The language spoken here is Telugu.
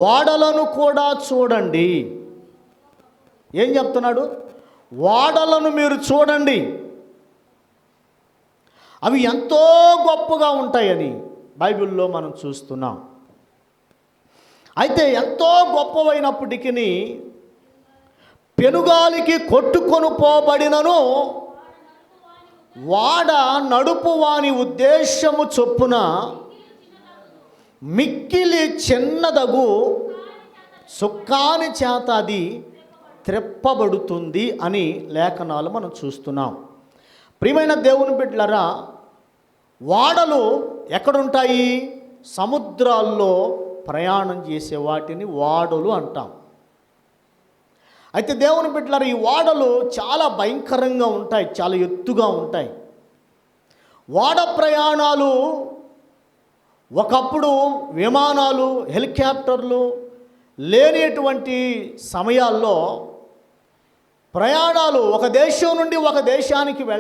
ఓడలను కూడా చూడండి. ఏం చెప్తున్నాడు? ఓడలను మీరు చూడండి, అవి ఎంతో గొప్పగా ఉంటాయని బైబిల్లో మనం చూస్తున్నాం. అయితే ఎంతో గొప్పవైనప్పటికీ పెనుగాలికి కొట్టుకొని పోబడినను వాడ నడుపు వాని ఉద్దేశము చొప్పున మిక్కిలి చిన్నదగు సుక్కాని చేత అది త్రెప్పబడుతుంది అని లేఖనాలు మనం చూస్తున్నాం. ప్రియమైన దేవుని బిడ్డలారా, వాడలు ఎక్కడుంటాయి? సముద్రాల్లో ప్రయాణం చేసే వాటిని వాడలు అంటాం. అయితే దేవుని బిడ్డలారా, ఈ వాడలు చాలా భయంకరంగా ఉంటాయి, చాలా ఎత్తుగా ఉంటాయి. వాడ ప్రయాణాలు ఒకప్పుడు విమానాలు, హెలికాప్టర్లు లేనిటువంటి సమయాల్లో ప్రయాణాలు ఒక దేశం నుండి ఒక దేశానికి